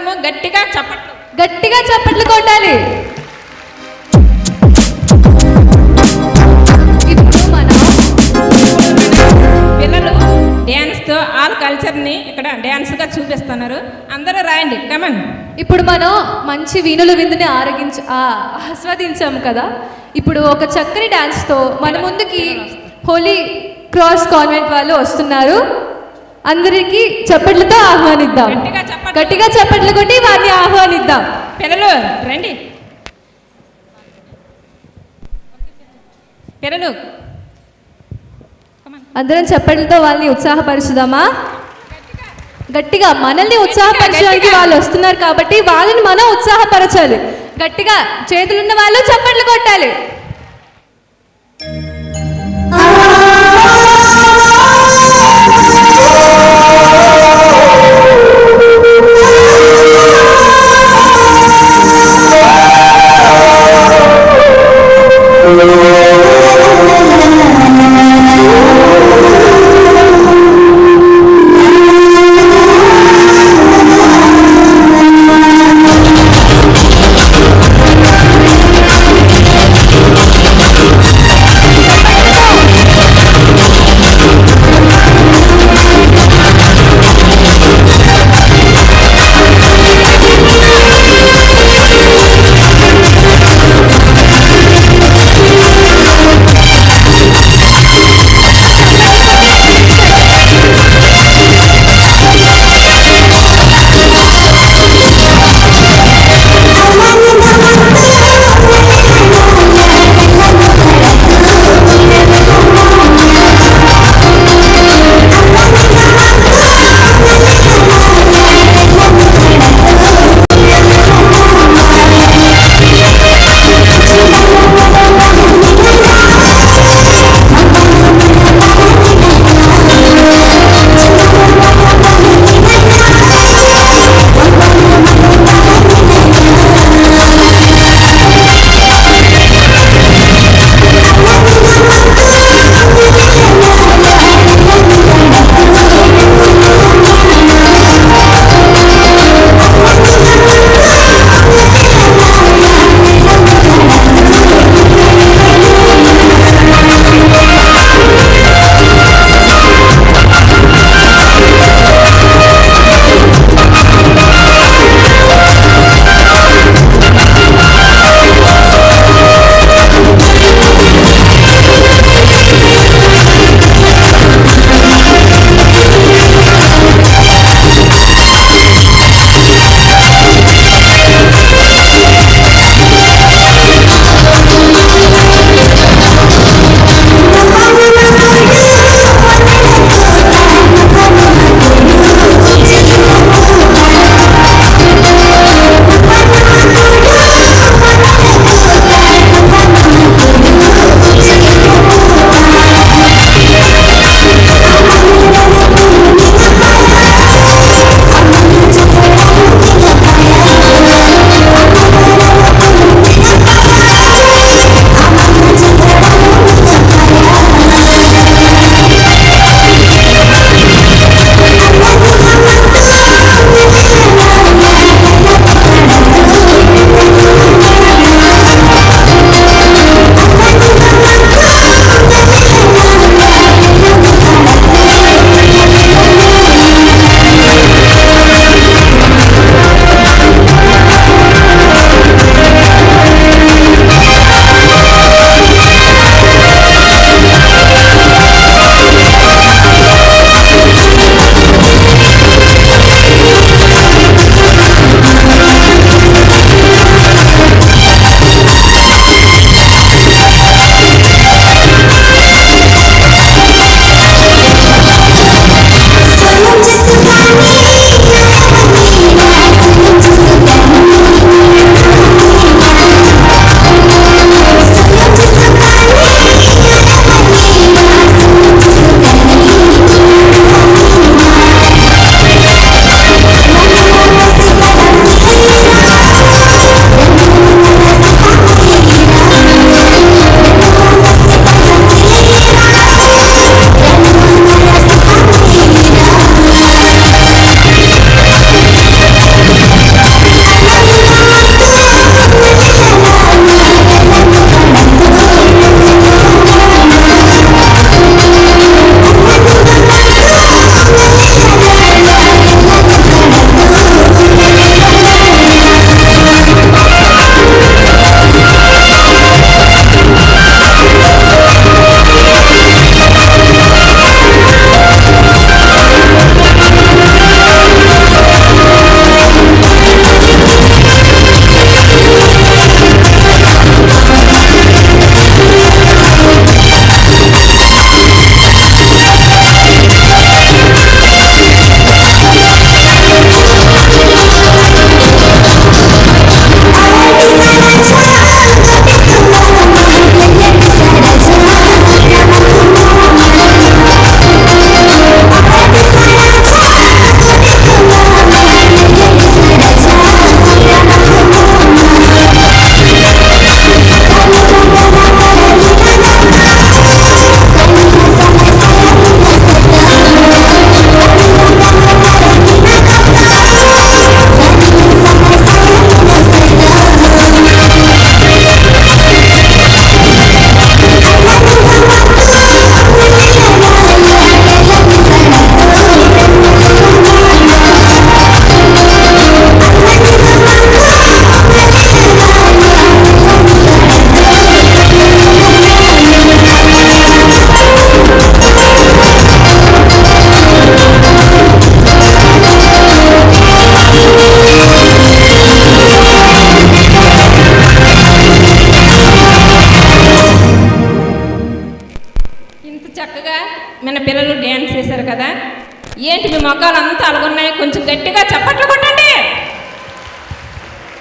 అందరము గట్టిగా చప్పట్లు కొట్టాలి. పిల్లలు డ్యాన్స్తో ఆల్ కల్చర్ని ఇక్కడ డ్యాన్స్గా చూపిస్తున్నారు. అందరూ రాయండి కమన్. ఇప్పుడు మనం మంచి వీణుల విందుని ఆస్వాదించాము కదా. ఇప్పుడు ఒక చక్కని డ్యాన్స్తో మన ముందుకి హోలీ క్రాస్ కాన్వెంట్ వాళ్ళు వస్తున్నారు. అందరికీ చప్పట్లతో ఆహ్వానిద్దాం. గట్టిగా చప్పట్లు కొట్టి వారిని ఆహ్వానిద్దాం. పిల్లలు రండి. పిల్లలు అందరం చప్పట్లతో వాళ్ళని ఉత్సాహపరుచుదామా? గట్టిగా మనల్ని ఉత్సాహపరచడానికి వాళ్ళు వస్తున్నారు కాబట్టి వాళ్ళని మనం ఉత్సాహపరచాలి. గట్టిగా చేతులున్న వాళ్ళు చప్పట్లు కొట్టాలి.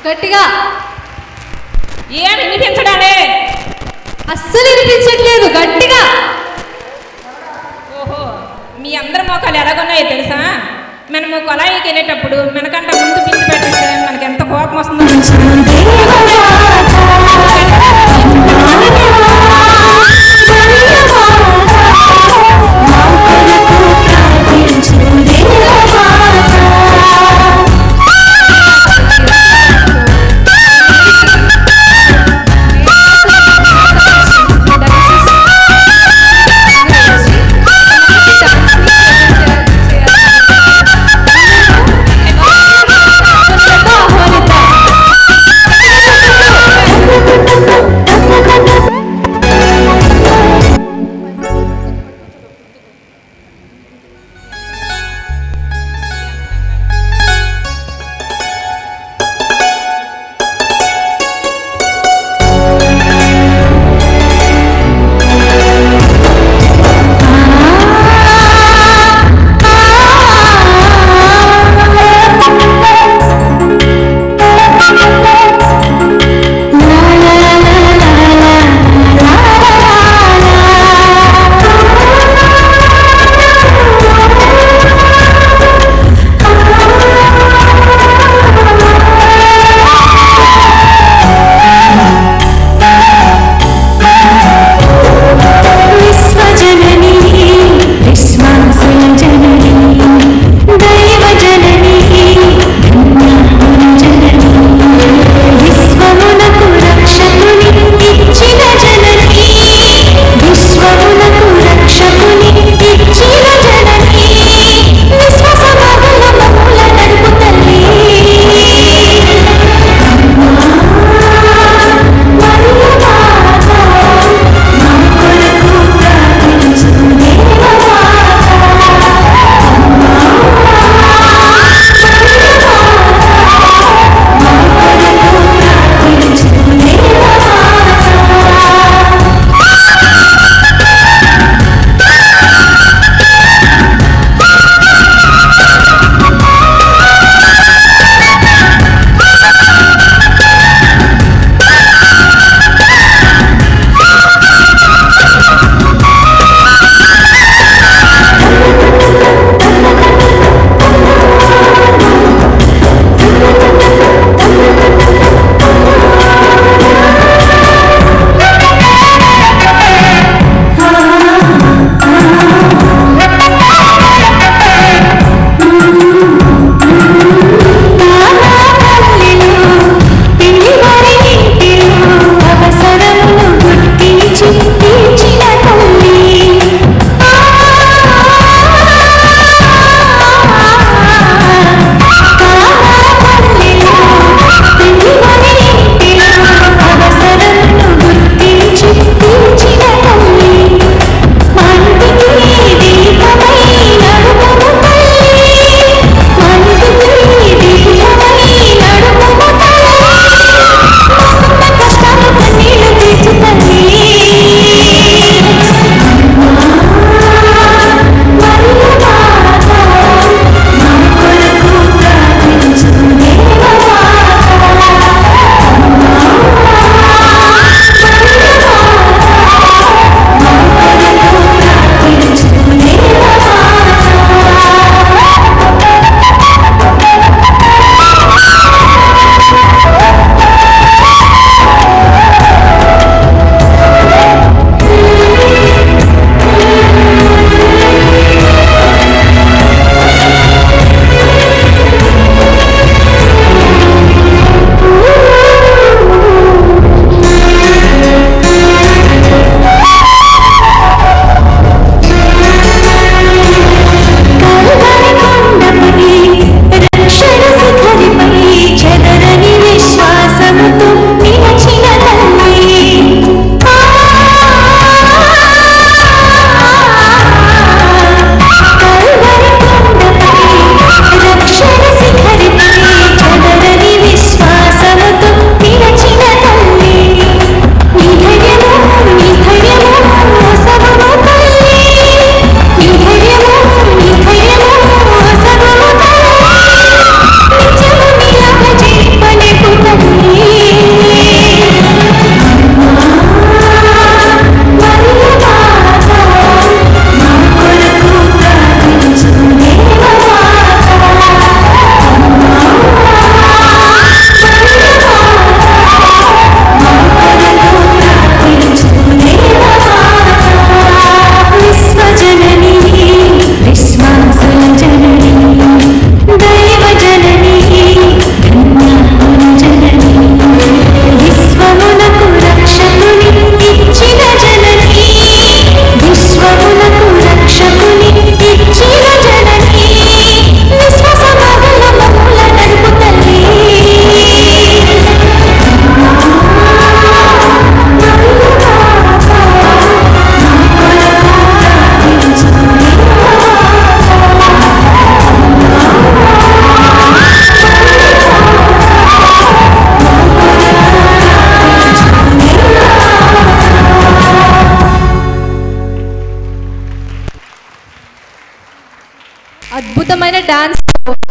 గట్టిగా. ఏం వినిపించడాలే? అస్సలు వినిపించట్లేదు, గట్టిగా. ఓహో, మీ అందరి మోకాలు ఎలాగున్నాయో తెలుసా? మనము కొలాయికి వెళ్ళేటప్పుడు మనకంటే ముందు బిందు పెట్టిస్తే మనకి ఎంత కోపం వస్తుందో. Let's go.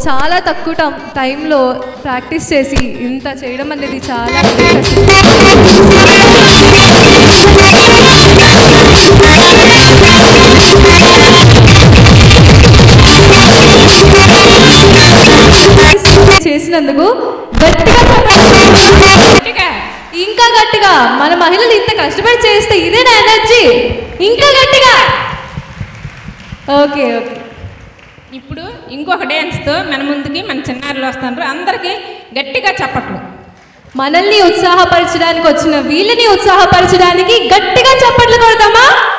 చాలా తక్కువ టైంలో ప్రాక్టీస్ చేసి ఇంత చేయడం అనేది చాలా చేసినందుకు గట్టిగా ఇంకా గట్టిగా మన మహిళలు ఇంత కష్టపడి చేస్తే ఇదే నా ఎనర్జీ ఇంకా గట్టిగా ఓకే ఓకే ఇప్పుడు ఇంకొక డ్యాన్స్తో మన ముందుకి మన చిన్నారులు వస్తారు అందరికీ గట్టిగా చప్పట్లు మనల్ని ఉత్సాహపరచడానికి వచ్చిన వీళ్ళని ఉత్సాహపరచడానికి గట్టిగా చప్పట్లు కొడతామా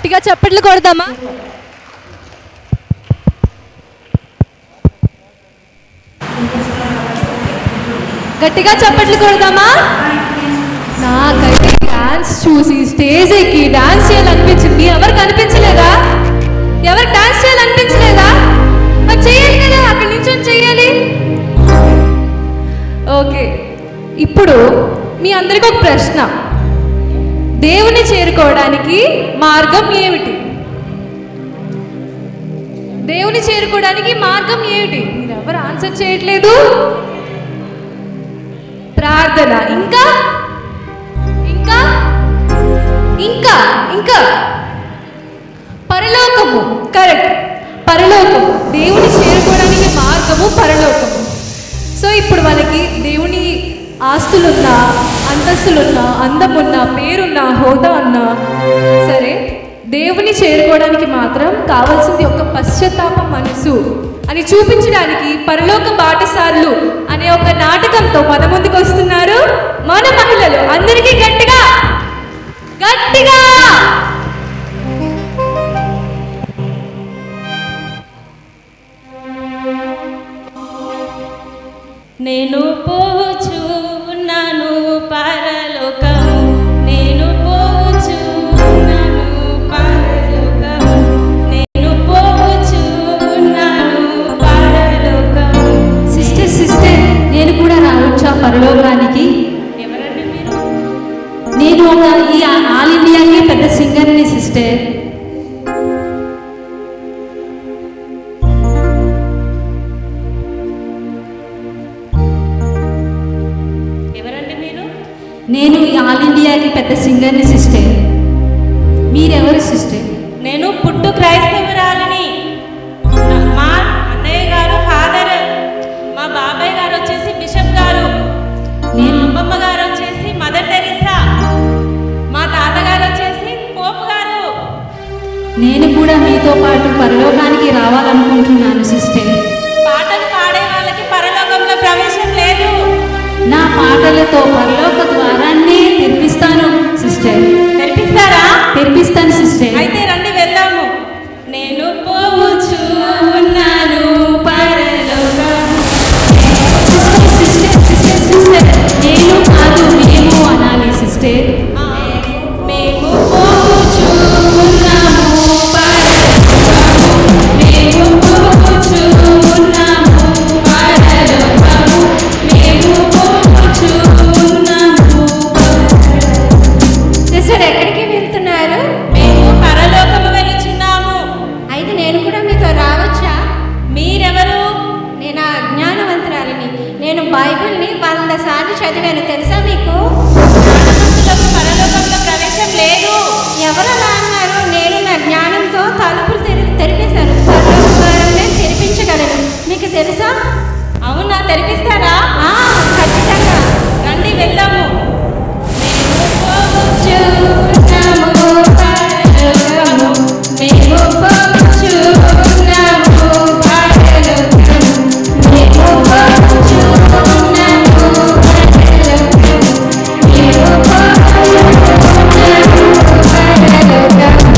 గట్టిగా చప్పట్లు కొడదామా? గట్టిగా చప్పట్లు కొడదామా? నాకైతే డాన్స్ చూసి స్టేజ్ ఎక్కి డాన్స్ చేయాలనిపించింది. ఎవరికి అనిపించలేదా? ఎవరికి డాన్స్ చేయాలనిపించలేదా? మరి చేయాలి కదా, అక్కడి నుంచి చేయాలి. ఓకే, ఇప్పుడు మీ అందరికీ ఒక ప్రశ్న. దేవుని చేరుకోవడానికి మార్గం ఏమిటి? దేవుని చేరుకోవడానికి మార్గం ఏమిటి? మీరు ఎవరు ఆన్సర్ చేయట్లేదు. ప్రార్థన. ఇంకా ఇంకా ఇంకా ఇంకా పరలోకము. కరెక్ట్, పరలోకము. దేవుని చేరుకోవడానికి మార్గము పరలోకము. సో ఇప్పుడు మనకి దేవుని ఆస్తులున్నా, అంతస్తులున్నా, అందమున్నా, పేరున్నా, హోదా ఉన్నా సరే, దేవుని చేరుకోవడానికి మాత్రం కావాల్సింది ఒక పశ్చాత్తాప మనసు అని చూపించడానికి పరలోక బాటసారులు అనే ఒక నాటకంతో మన ముందుకు వస్తున్నారు మన మహిళలు. అందరికీ గట్టిగా గట్టిగా నేను పోవచ్చు ఉన్నాను పరలోకము, నేను పోవచ్చు ఉన్నాను పరలోకము, నేను పోవచ్చు ఉన్నాను పరలోకము. సిస్టర్ నేను కూడా రావచ్చా పరలోకానికి? ఎవరండి మీరు? నేను ఈ ఆల్ ఇండియాకి పెద్ద సింగర్ని సిస్టర్. నేను ఈ ఆల్ ఇండియాకి పెద్ద సింగర్ని సిస్టర్. మీరెవరు సిస్టర్? నేను పుట్టు క్రైస్తవురాలిని. మా అన్నయ్య గారు ఫాదర్, మా బాబాయ్ గారు వచ్చేసి బిషప్ గారు, మా అమ్మమ్మ గారు వచ్చేసి మదర్ టెరిసా, మా తాతగారు వచ్చేసి పోపు గారు. నేను కూడా మీతో పాటు పరలోకానికి రావాలనుకుంటున్నాను సిస్టర్. పాటలు పాడే వాళ్ళకి పరలోకంలో ప్రవేశం లేదు. నా పాటలతో పరలోక ద్వారాన్ని తెరిపిస్తాను సిస్టర్. తెరిపిస్తారా? తెరిపిస్తాను సిస్టర్. అయితే రండి వెళ్దాము. నేను పోవచ్చు ఉన్నాను పరలోకము. సిస్టర్ నేను కాదు మేము అనాలి సిస్టర్. మేము పోవచ్చు ఉన్నాము పరలోకము, మేము పోవచ్చు ఉన్నాము పరలోకము, మేము పోవచ్చు ఉన్నాము. సిస్టర్ ఎక్కడికి వెళ్తున్నారు? మేము పరలోకము వెళుచున్నాము. అయితే నేను కూడా మీతో రావచ్చా? మీరెవరు? నేను అజ్ఞానవంతురాలిని. నేను బైబిల్ని 100 సార్లు చదివాను, తెలుసా మీకు? జ్ఞానవంతులకు పరలోకంలో ప్రవేశం లేదు. ఎవరలా అన్నారు? నేను నా జ్ఞానంతో తలుపులు తెరిపేశాను. పరలోక ద్వారాన్ని తెరిపించగలను. మీకు తెలుసా? అవునా, తెరిపిస్తారా? ఖచ్చితంగా. రండి వెళ్దాము. మేము పోవచ్చు ఉన్నాము పరలోకము, మేము పోవచ్చు ఉన్నాము పరలోకము, మేము పోవచ్చు ఉన్నాము పరలోకము, మేము పోవచ్చు ఉన్నాము పరలోకము.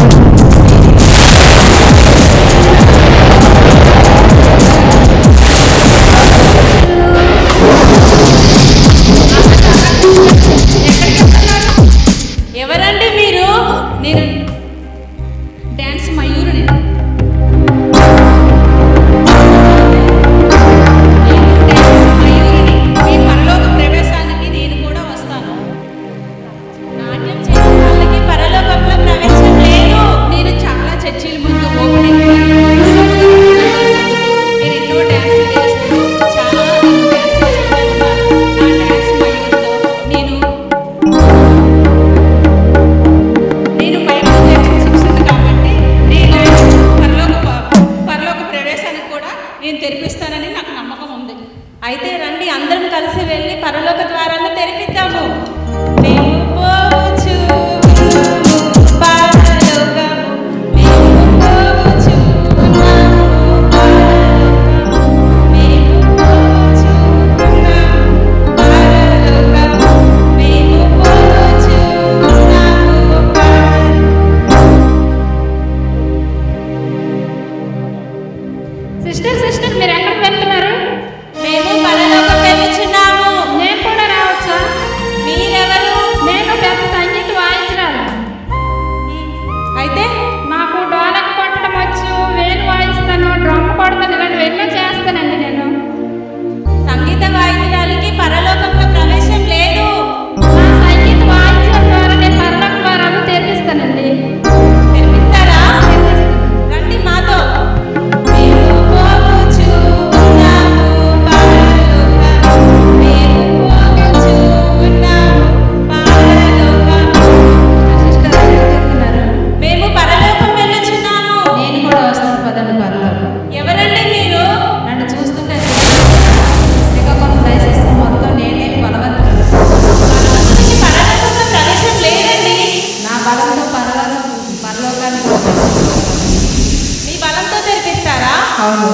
అవును.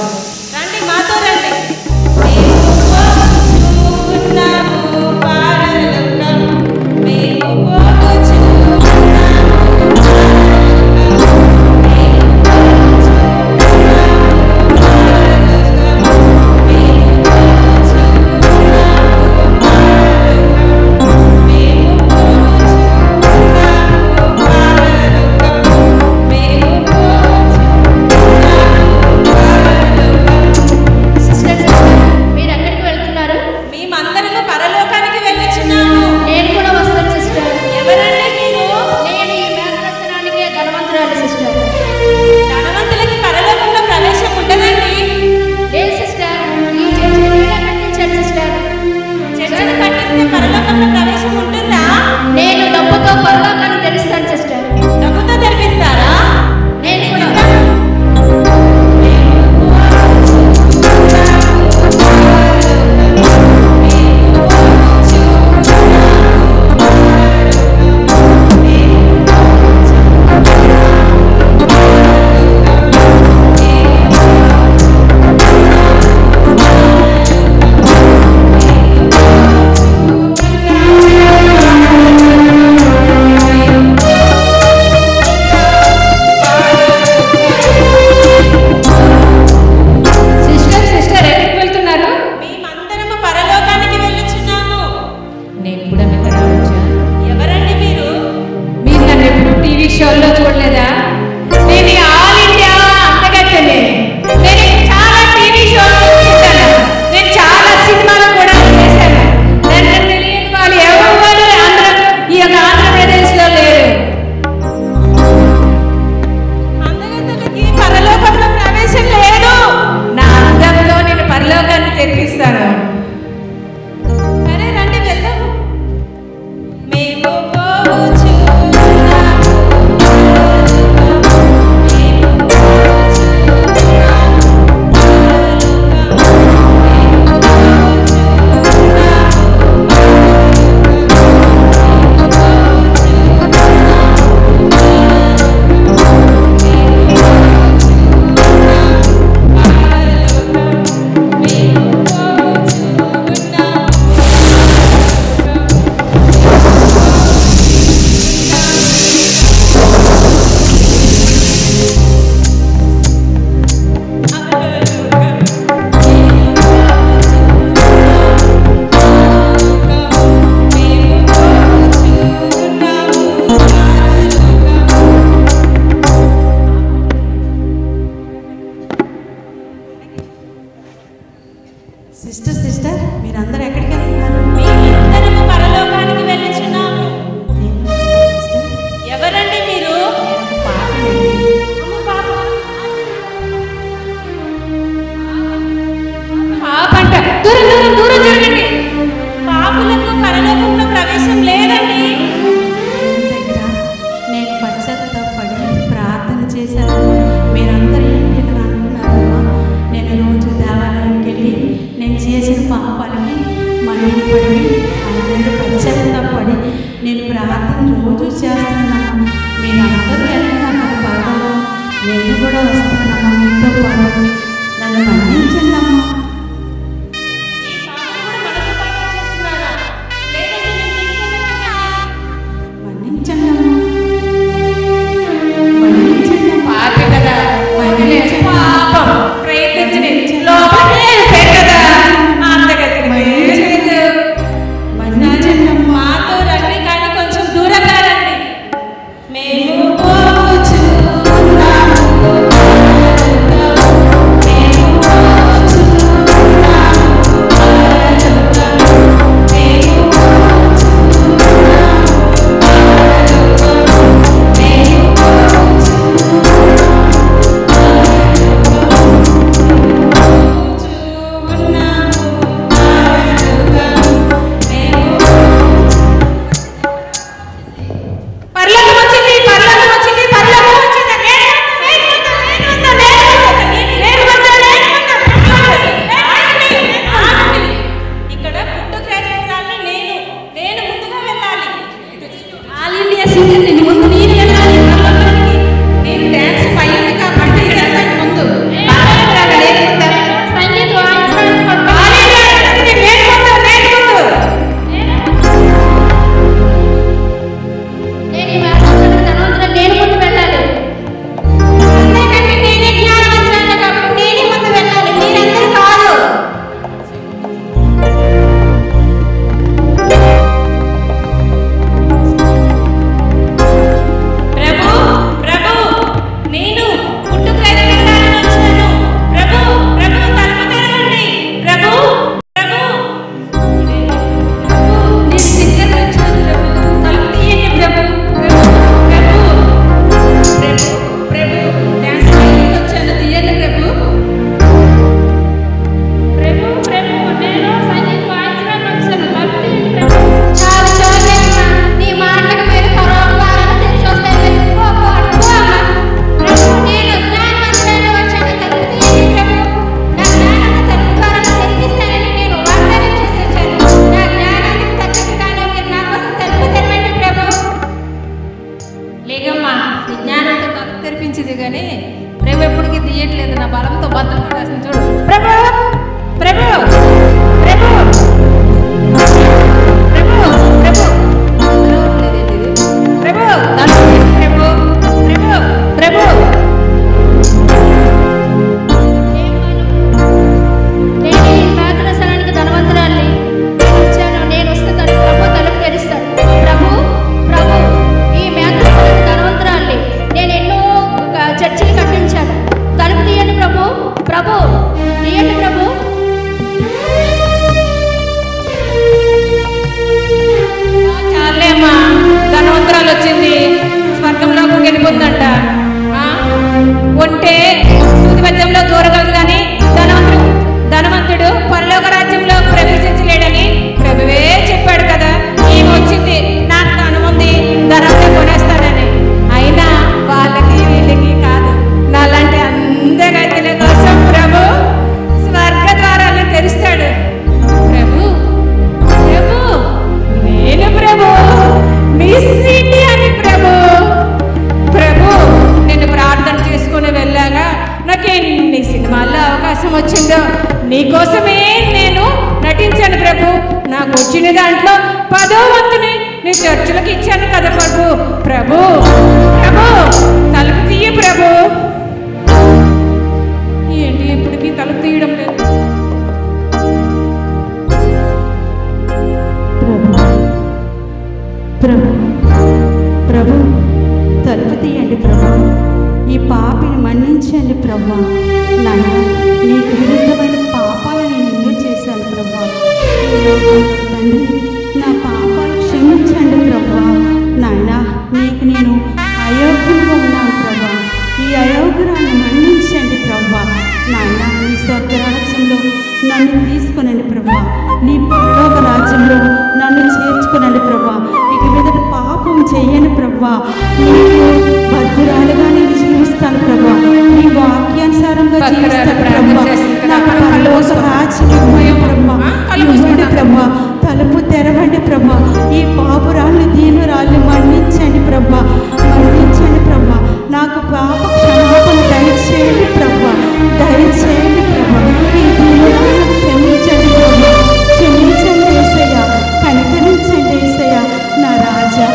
రండి మాతో రండి. మేము పోచున్నాము పరలోకం, మేము పోచున్నాము సిస్టర్ మీరందరూ ఎక్కడికి వెళ్తున్నారు? మేమందరము పరలోకానికి వెళ్ళుచున్నాము. ఎవరండి మీరు? పాపంట దూరం దూరం దూరం జరగండి. పాపులకు పరలోకంలో ప్రవేశం లేదండి. నేను పశ్చాత్తాపడి ప్రార్థన చేశాను. మీరందరూ ఏంటి ఇక్కడ అంటున్నారమ్మా? నేను రోజు దేవాలయానికి వెళ్ళి నేను చేసిన పాపాలకి మళ్ళీ అందరూ పశ్చాత్తాపడి నేను ప్రార్థన రోజు చేస్తున్నాను. మీరందరూ వెళ్తున్నారు పర్వాలేదు, నేను కూడా వస్తున్నాను మీతో పాటు. నన్ను మన్నించండి అమ్మా. ఈ పాపలు కూడా మనతో పాటు చేస్తున్నారా? లేదంటే మేము తీసుకెళ్ళమంటారా? మన్నించండి అమ్మా, మన్నించండి అమ్మా. పాపే కదా వదిలేసి పాపం ప్రయత్నించి లోపలే కదా అంతగతిని మన్నించండి అమ్మా. మాతో రండి, కానీ కొంచెం దూరంగా రండి. మేము పోచున్నాము పరలోకం. తీయమ్మా నీ జ్ఞానంతో తలుపు తెరిపించింది కానీ ప్రభు ఎప్పటికీ తీయట్లేదు. నా బలంతో బద్దలు పడేస్తుంది చూడు. ప్రభు ప్రభు ప్రభు ప్రభు ప్రభు ప్రభు తలుపు తీయండి ప్రభు ప్రభు ప్రభు. నేను ఈ మేతరసనానికి ధనవంతురాల్ని వచ్చాను. నేను వస్తే ప్రభు తలుపు తెరుస్తాడు. ప్రభు ప్రభు ఈ మేతరసనానికి ధనవంతురాల్ని నేను ఎన్నో చర్చిలు కట్టించాను. తలుపు తీయండి ప్రభు ప్రభు తీయండి ప్రభు. చాలే అమ్మా, ధనవంతురాలు వచ్చింది, స్వర్గంలోకి వెళ్ళిపోతుందంట. ఉంటే సూది మధ్యంలో దూరగలదు కానీ ధనవంతుడు పరలోక రాజ్యంలో ప్రవేశించలేడని ప్రభువే చెప్పాడు కదా. ఈమె వచ్చింది, నాకు ధనం ఉంది, ధనంతో కొనేస్తానని. అయినా వాళ్ళకి వీళ్ళకి కాదు, నాలాంటి అందగతుల కోసం ప్రభు స్వర్గ ద్వారాలను తెరుస్తాడు. ప్రభు ప్రభు నేను ప్రభు మిస్ ఇండియాని ప్రభు ప్రభు నేను ప్రార్థన చేసుకుని వెళ్ళాగా నాకు ఎన్ని సినిమాల్లో అవకాశం వచ్చిందో నీకోసమే నేను నటించాను ప్రభు. నాకు వచ్చిన దాంట్లో 10వ వంతుని నీ చర్చలకు ఇచ్చాను కదా ప్రభు. ప్రభు ప్రభు తలుపు తీయ ప్రభు. ఏంటి ఇప్పటికీ తలుపు తీయడం లేదు? ప్రభు ప్రభు తలుపు తీయండి ప్రభు. ఈ పాపిని మన్నించండి ప్రభు. నాయన నీకు విరుద్ధమైన పాపాలు నేను ఎన్నో చేశాను ప్రభు. తండ్రి నా పాపాలు క్షమించండి ప్రభు. నాయన నీకు నేను అయోగ్యంగా ఉన్నాను ప్రభు. ఈ అయోగ్యాన్ని మన్నించండి ప్రభు. నాయన నీ స్వర్గరాజ్యంలో నన్ను తీసుకునండి ప్రభు. నీ పరలోక రాజ్యంలో నన్ను చేర్చుకునండి ప్రభు. ఇక మీద పాపం చెయ్యను ప్రభు. నీకు భద్రాలుగా నేను జీవిస్తాను ప్రభు. నీ వాక్యానుసారంగా జీవిస్తాను ప్రభు. నాకు పరలోక రాజ్యం ఇవ్వండి ప్రభు. తలుపు తెరవండి ప్రభు. ఈ పాపురాన్ని దీనురాల్ని మన్నించండి ప్రభు. మన్నించండి ప్రభు. నాకు పాప క్షమాపణ దయచేయండి ప్రభు. దయచేయండి ప్రభు. ఈ దీనురాలను క్షమించండి ప్రభు. క్షమించండి యేసయ్య. కనికరించండి యేసయ్య నా రాజా.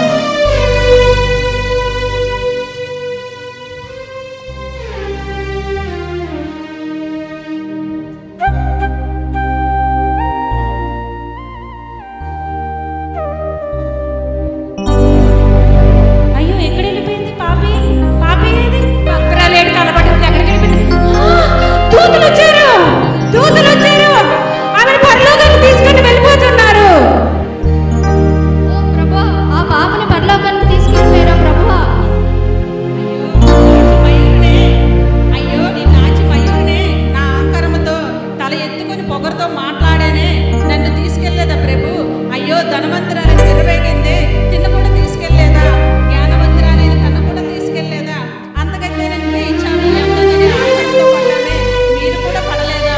అయ్యో ఎక్కడ వెళ్ళిపోయింది పాపి? పాపి ఏది? భద్రాలేడు కలబడింది, ఎక్కడికి వెళ్ళిపోయింది? దూతలు వచ్చారు, దూతలు వచ్చారు, ఆమెను పరలోకానికి తీసుకొని వెళ్ళిపోతున్నారు. ఓ ప్రభు ఆ పాపని పరలోకానికి తీసుకెళ్ళిపోయారా ప్రభు? మయూరునే, అయ్యో నీ నాచి మయూరునే, నా ఆంకరముతో తల ఎత్తుకొని పొగరుతో మాట్లాడానే, నన్ను తీసుకెళ్లేదా ప్రభు? అయ్యో ధనవంతురాలు తిరవేగిందే, తిన్న కూడా తీసుకెళ్లేదా? జ్ఞానవంతురాలైన తన కూడా తీసుకెళ్లేదా? అంతకంటే నేను వేయించాను ఎంతోనని ఆంకరతో పడ్డానే, మీరు కూడా పడలేదా?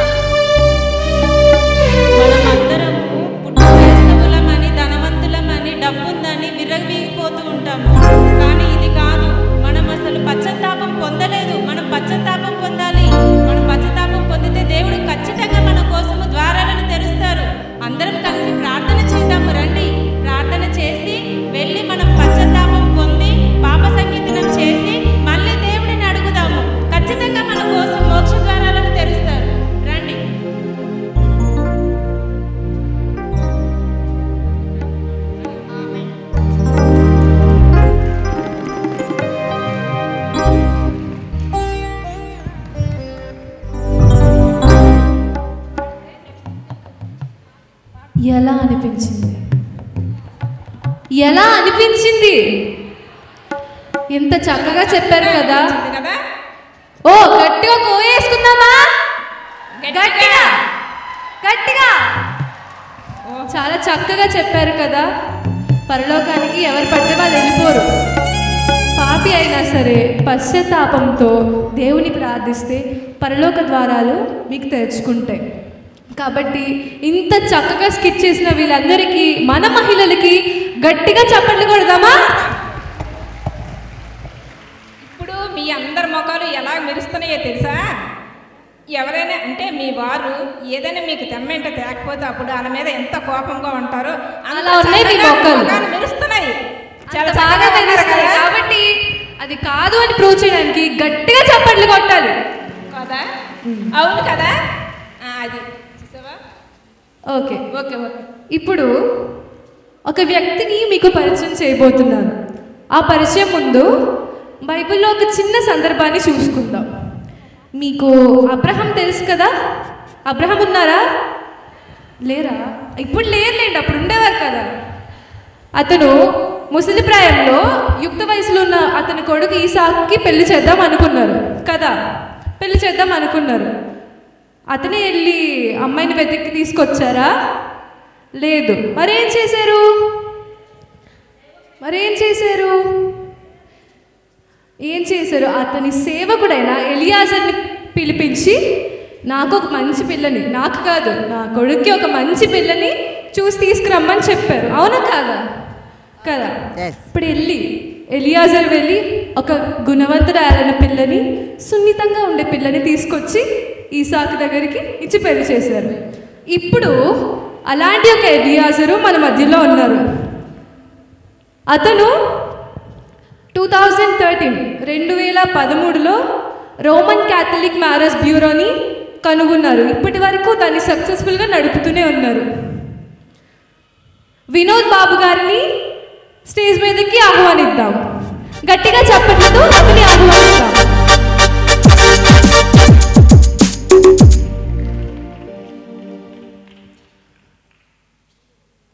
మనమందరము పుట్టు క్రైస్తవులమని, ధనవంతులమని, డబ్బుందని విర్రవీగిపోతూ ఉంటాము. కానీ ఇది కాదు. మనం అసలు పశ్చాత్తాపం పొందలేదు. మనం పశ్చాత్తాపం పొందాలి. మనం పశ్చాత్తాపం పొందితే దేవుడు ఖచ్చితంగా మన కోసము ద్వారాలను తెరుస్తారు. అందరం కలిసి ప్రార్థన చేద్దాము రండి. ప్రార్థన చేసి వెళ్ళి మనం పశ్చాత్తాపం పొంది పాప సంగీతనం చేసి మళ్ళీ దేవుడిని అడుగుదాము. ఖచ్చితంగా మన కోసం మోక్ష ద్వారాలను తెరుస్తారు. రండి. ఎలా అనిపించింది? ఎలా అనిపించింది? ఎంత చక్కగా చెప్పారు కదా. కదా ఓ గట్టిగా కోయేసుకుందామా? గట్టిగా గట్టిగా. చాలా చక్కగా చెప్పారు కదా. పరలోకానికి ఎవరు పడితే వాళ్ళు వెళ్ళిపోరు. పాపి అయినా సరే పశ్చాత్తాపంతో దేవుని ప్రార్థిస్తే పరలోక ద్వారాలు మీకు తెరుచుకుంటాయి. కాబట్టి ఇంత చక్కగా స్కిట్ చేసిన వీళ్ళందరికీ, మన మహిళలకి గట్టిగా చప్పట్లు కొడదామా? మీ అందరి ముఖాలు ఎలా మెరుస్తున్నాయో తెలుసా? ఎవరైనా అంటే మీ వారు ఏదైనా మీకు తెమ్మంటే తేకపోతే అప్పుడు వాళ్ళ మీద ఎంత కోపంగా ఉంటారో అలా ఉన్నాయి మీ మొక్కలు. మెరుస్తున్నాయి. చాలా బాగా మెరుస్తాయి. కాబట్టి అది కాదు అని ప్రూవ్ చేయడానికి గట్టిగా చప్పట్లు కొట్టాలి కదా? అవును కదా? అది చూసావా? ఓకే. Okay okay. ఇప్పుడు ఒక వ్యక్తిని మీకు పరిచయం చేయబోతున్నాను. ఆ పరిచయం ముందు బైబిల్లో ఒక చిన్న సందర్భాన్ని చూసుకుందాం. మీకు అబ్రహాం తెలుసు కదా? అబ్రహాం ఉన్నారా? లేరా? ఇప్పుడు లేరులేండి, అప్పుడు ఉండేవారు కదా. అతను ముసలి ప్రాయంలో యుక్త వయసులో ఉన్న అతని కొడుకు ఈసాకుకి పెళ్లి చేద్దాం అనుకున్నారు కదా. పెళ్లి చేద్దాం అనుకున్నారు. అతనే వెళ్ళి అమ్మాయిని వెతికి తీసుకొచ్చారా? లేదు. మరేం చేశారు? ఏం చేశారు? అతని సేవకుడైన ఎలియాజర్ని పిలిపించి నాకు ఒక మంచి పిల్లని, నాకు కాదు నా కొడుక్కి ఒక మంచి పిల్లని చూసి తీసుకురమ్మని చెప్పారు. అవునా కాదా? కదా. ఇప్పుడు ఎలియాజర్ వెళ్ళి ఒక గుణవంతురాలైన పిల్లని, సున్నితంగా ఉండే పిల్లని తీసుకొచ్చి ఈసాకు దగ్గరికి ఇచ్చి పెళ్లి చేశారు. ఇప్పుడు అలాంటి ఒక ఎలియాజరు మన మధ్యలో ఉన్నారు. అతను 2013లో రోమన్ క్యాథలిక్ మ్యారేజ్ బ్యూరోని కనుగొన్నారు. ఇప్పటి వరకు దాన్ని సక్సెస్ఫుల్గా నడుపుతూనే ఉన్నారు. వినోద్ బాబు గారిని స్టేజ్ మీదకి ఆహ్వానిద్దాం. గట్టిగా చప్పట్లతో అతన్ని ఆహ్వానిద్దాం.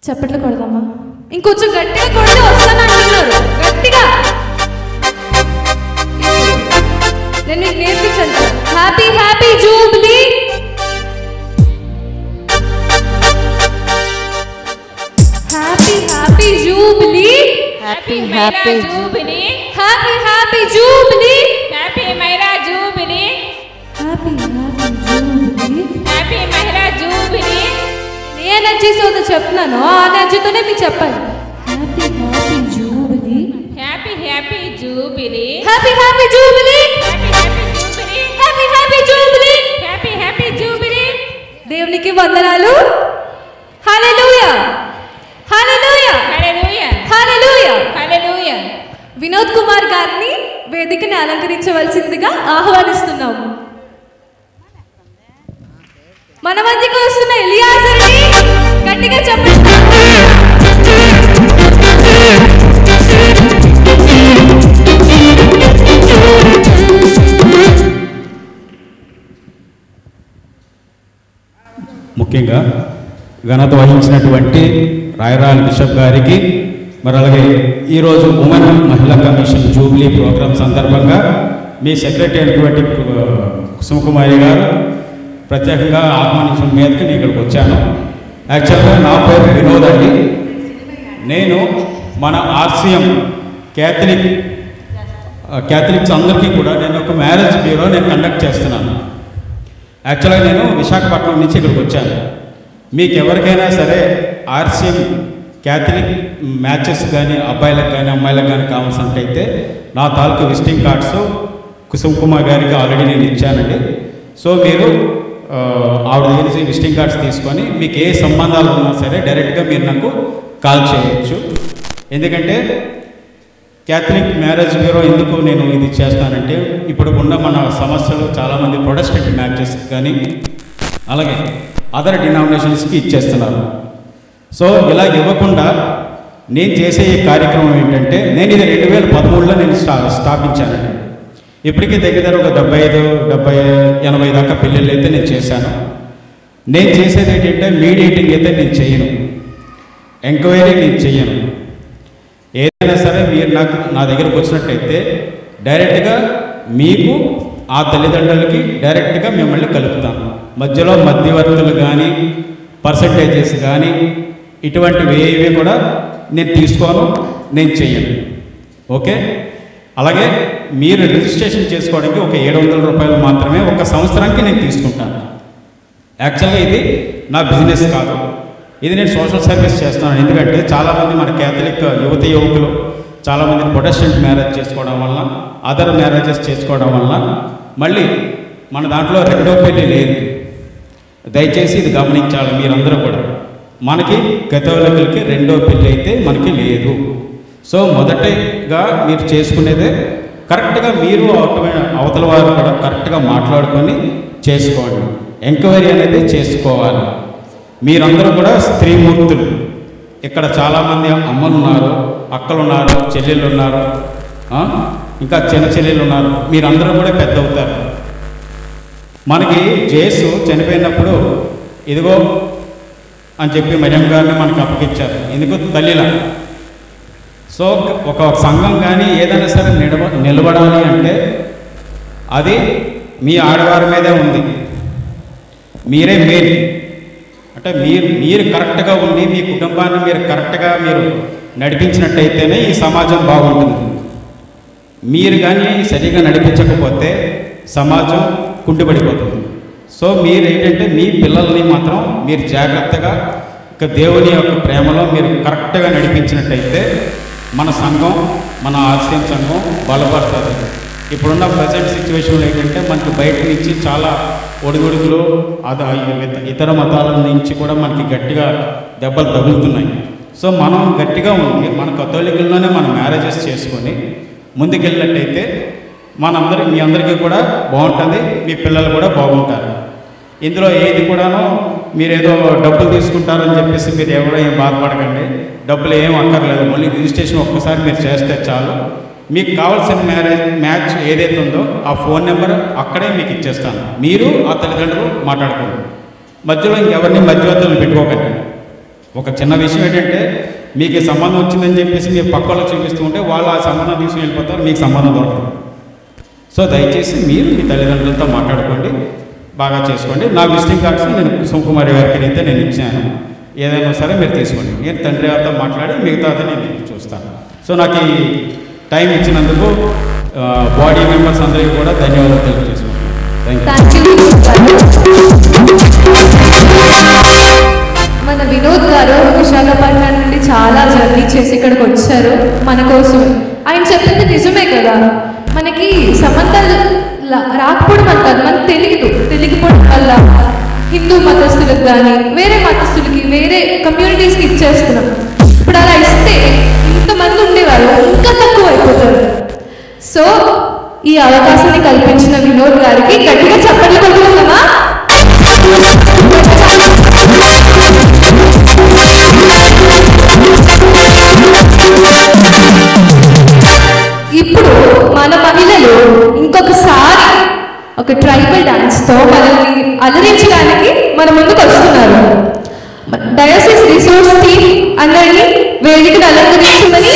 చప్పట్లు కొడదామా? ఇంకొంచెం గట్టిగా కొడితే వస్తానంటున్నారు. గట్టిగా నేను మీకు నేర్పించాను. Happy happy jubilee. Happy happy jubilee. Happy happy jubilee. Happy happy jubilee. Happy మైరా jubilee. Happy happy jubilee. Happy మైరా జూబిలీ. ఏ ఎనర్జీస్ ఉందో చెప్తున్నాను, ఆ ఎనర్జీతోనే మీకు చెప్పాలి. Happy happy jubilee. Happy happy jubilee. Happy happy jubilee. Happy happy jubilee. Happy happy jubilee. Happy happy jubilee. దేవునికి వందనాలు. హల్లెలూయా హల్లెలూయా హల్లెలూయా హల్లెలూయా. హల్లెలూయా. వినోద్ కుమార్ గారిని వేదికని అలంకరించవలసిందిగా ఆహ్వానిస్తున్నాము. మన మధ్యకు వస్తున్న ఎలియాజర్ని గట్టిగా చెప్పండి. ముఖ్యంగా ఘనత వహించినటువంటి రాయరాల్ బిషప్ గారికి, మరి అలాగే ఈరోజు ఉమెన్ మహిళా కమిషన్ జూబ్లీ ప్రోగ్రాం సందర్భంగా మీ సెక్రటరీ అయినటువంటి కుసుమకుమారి గారు ప్రత్యేకంగా ఆహ్వానించిన మీదకి నేను ఇక్కడికి వచ్చాను. యాక్చువల్గా నా పేరు వినోద్ అండి. నేను మన ఆర్సీఎం క్యాథలిక్స్ అందరికీ కూడా నేను ఒక మ్యారేజ్ బ్యూరో నేను కండక్ట్ చేస్తున్నాను. యాక్చువల్గా నేను విశాఖపట్నం నుంచి ఇక్కడికి వచ్చాను. మీకు ఎవరికైనా సరే ఆర్సీఎం క్యాథలిక్ మ్యాచెస్ కానీ అబ్బాయిలకు కానీ అమ్మాయిలకు కానీ కావాల్సినట్టయితే నా తాలూకు విజిటింగ్ కార్డ్స్ కుసుమ్ కుమార్ గారికి ఆల్రెడీ నేను ఇచ్చానండి. సో మీరు ఆవిడ దగ్గర విజిటింగ్ కార్డ్స్ తీసుకొని మీకు ఏ సంబంధాలు ఉన్నా సరే డైరెక్ట్గా మీరు నాకు కాల్ చేయొచ్చు. ఎందుకంటే క్యాథలిక్ మ్యారేజ్ బ్యూరో ఎందుకు నేను ఇది చేస్తానంటే ఇప్పుడు ఉన్న మన సమస్యలు చాలామంది ప్రొటెస్టెంట్ మ్యాచెస్ కానీ అలాగే అదర్ డినామినేషన్స్కి ఇచ్చేస్తున్నారు. సో ఇలా ఇవ్వకుండా నేను చేసే ఈ కార్యక్రమం ఏంటంటే నేను ఇది 2013లో నేను స్థాపించానండి. ఇప్పటికీ దగ్గర ఒక 75-80 దాకా పెళ్ళిళ్ళు అయితే నేను చేశాను. నేను చేసేది ఏంటంటే మీడియేటింగ్ అయితే నేను చేయను, ఎంక్వైరీ నేను చేయను. ఏదైనా సరే మీరు నా దగ్గరకు వచ్చినట్టయితే డైరెక్ట్గా మీకు ఆ తల్లిదండ్రులకి డైరెక్ట్గా మిమ్మల్ని కలుపుతాను. మధ్యలో మధ్యవర్తులు కానీ పర్సంటేజెస్ కానీ ఇటువంటివి ఏవి కూడా నేను తీసుకోను, నేను చెయ్యను. ఓకే. అలాగే మీరు రిజిస్ట్రేషన్ చేసుకోవడానికి ఒక 700 రూపాయలు మాత్రమే ఒక సంవత్సరానికి నేను తీసుకుంటాను. యాక్చువల్గా ఇది నా బిజినెస్ కాదు, ఇది నేను సోషల్ సర్వీస్ చేస్తున్నాను. ఎందుకంటే చాలామంది మన క్యాథలిక్ యువకులు చాలామంది ప్రొటెస్టెంట్ మ్యారేజ్ చేసుకోవడం వల్ల, అదర్ మ్యారేజెస్ చేసుకోవడం వల్ల మళ్ళీ మన దాంట్లో రెండో పెళ్ళి లేదు. దయచేసి ఇది గమనించాలి మీరందరూ కూడా. మనకి కథోలికులకి రెండో పెళ్ళి అయితే మనకి లేదు. సో మొదటగా మీరు చేసుకునేదే కరెక్ట్గా మీరు అవతల వారు కూడా కరెక్ట్గా మాట్లాడుకొని చేసుకోండి. ఎంక్వైరీ అనేది చేసుకోవాలి. మీరందరూ కూడా స్త్రీమూర్తులు. ఇక్కడ చాలామంది అమ్మలు ఉన్నారు, అక్కలు ఉన్నారు, చెల్లెళ్ళు ఉన్నారు, ఇంకా చిన్న చెల్లెళ్ళు ఉన్నారు. మీరందరూ కూడా పెద్ద అవుతారు. మనకి జేసు చనిపోయినప్పుడు ఇదిగో అని చెప్పి మరియం గారిని మనకు అప్పగించారు. ఎందుకు? తల్లిలా. సో ఒక సంఘం కానీ ఏదైనా సరే నిలబడాలి అంటే అది మీ ఆడవారి మీదే ఉంది. మీరే మెయిన్. అంటే మీరు కరెక్ట్గా ఉండి మీ కుటుంబాన్ని మీరు కరెక్ట్గా మీరు నడిపించినట్టయితేనే ఈ సమాజం బాగుంటుంది. మీరు కానీ సరిగా నడిపించకపోతే సమాజం కుంటుపడిపోతుంది. సో మీరు ఏంటంటే మీ పిల్లల్ని మాత్రం మీరు జాగ్రత్తగా దేవుని యొక్క ప్రేమలో మీరు కరెక్ట్గా నడిపించినట్టయితే మన సంఘం, మన ఆశయం సంఘం బలపడుతుంది. ఇప్పుడున్న ప్రజెంట్ సిచ్యువేషన్లో ఏంటంటే మనకి బయట నుంచి చాలా ఒడిదుడుకులు ఇతర మతాల నుంచి కూడా మనకి గట్టిగా దెబ్బలు తగులుతున్నాయి. సో మనం గట్టిగా ఉండి మన కథోలికుల్లోనే మనం మ్యారేజెస్ చేసుకొని ముందుకెళ్ళినట్టయితే మీ అందరికీ కూడా బాగుంటుంది, మీ పిల్లలు కూడా బాగుంటారు. ఇందులో ఏది కూడాను మీరేదో డబ్బులు తీసుకుంటారని చెప్పేసి మీరు ఎవరో ఏం బాధపడకండి. డబ్బులు ఏం అక్కర్లేదు. మళ్ళీ రిజిస్ట్రేషన్ ఒక్కసారి మీరు చేస్తే చాలు. మీకు కావాల్సిన మ్యాచ్ ఏదైతే ఉందో ఆ ఫోన్ నెంబర్ అక్కడే మీకు ఇచ్చేస్తాను. మీరు ఆ తల్లిదండ్రులు మాట్లాడుకోండి. మధ్యలో ఇంకెవరిని మధ్యవర్తులను పెట్టుకోకండి. ఒక చిన్న విషయం ఏంటంటే మీకు సంబంధం వచ్చిందని చెప్పేసి మీరు పక్కలో చూపిస్తూ ఉంటే వాళ్ళు ఆ సంబంధం తీసుకుని వెళ్ళిపోతారు, మీకు సంబంధం దొరకదు. సో దయచేసి మీరు మీ తల్లిదండ్రులతో మాట్లాడుకోండి, బాగా చేసుకోండి. నా విజిటింగ్ కార్డ్స్ నేను కుసుమకుమారి గారికి అయితే నేను ఇచ్చాను. ఏదైనా సరే మీరు తీసుకోండి. నేను తండ్రి గారితో మాట్లాడి మిగతాది నేను చూస్తాను. సో నాకు ఈ టైం ఇచ్చినందుకు బాడీ మెంబర్స్ అందరికీ కూడా ధన్యవాదాలు తెలియజేసుకుంటాను. Thank you. మన వినోద్ గారు విశాఖపట్నం నుండి చాలా జర్నీ చేసి ఇక్కడికి వచ్చారు మన కోసం. ఆయన చెప్పింది నిజమే కదా, మనకి సంబంధాలు రాకపోవడం అంటారు, మనకు తెలియకపోవడం వల్ల హిందూ మతస్థులకు కానీ వేరే మతస్థులకి వేరే కమ్యూనిటీస్కి ఇచ్చేస్తున్నాం. ఇప్పుడు అలా ఇస్తే ఇంతమంది ఉండేవాళ్ళు ఇంకా తక్కువ అయిపోతారు. సో ఈ అవకాశాన్ని కల్పించిన వినోద్ గారికి గట్టిగా చప్పట్లు కొడుతున్నామా? ఇప్పుడు మన మహిళలు ఇంకొకసారి ఒక ట్రైబల్ డాన్స్తో మనల్ని అలరించడానికి మన ముందుకు వస్తున్నారు. డయాసిస్ రిసోర్స్ టీమ్ అందరినీ వేదికను అలంకరించమని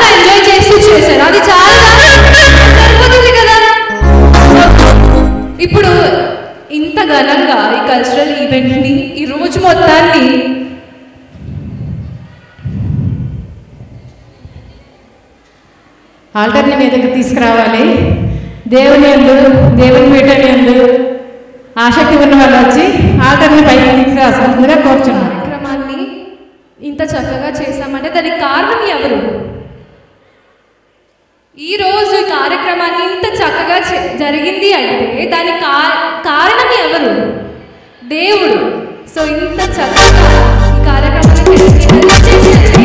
వాళ్ళు ఎంజాయ్ చేస్తూ చేశారు. అది చాలా సరిపోతుంది కదా. ఇప్పుడు ఇంత ఘనంగా ఈ కల్చరల్ ఈవెంట్ని ఈ రోజు మొత్తాన్ని ఆల్టర్ని మీదకి తీసుకురావాలి. దేవుని పీఠం యందు ఆసక్తి ఉన్న వాళ్ళు వచ్చి ఆల్టర్ని పైకి తీసుకురావాల్సిందిగా కోరుచున్నారు. కార్యక్రమాన్ని ఇంత చక్కగా చేశామంటే దానికి కారణం ఎవరు? ఈరోజు ఈ కార్యక్రమాన్ని ఇంత చక్కగా జరిగింది అంటే దానికి కారణం ఎవరు? దేవుడు. సో ఇంత చక్కగా ఈ కార్యక్రమాన్ని చేసి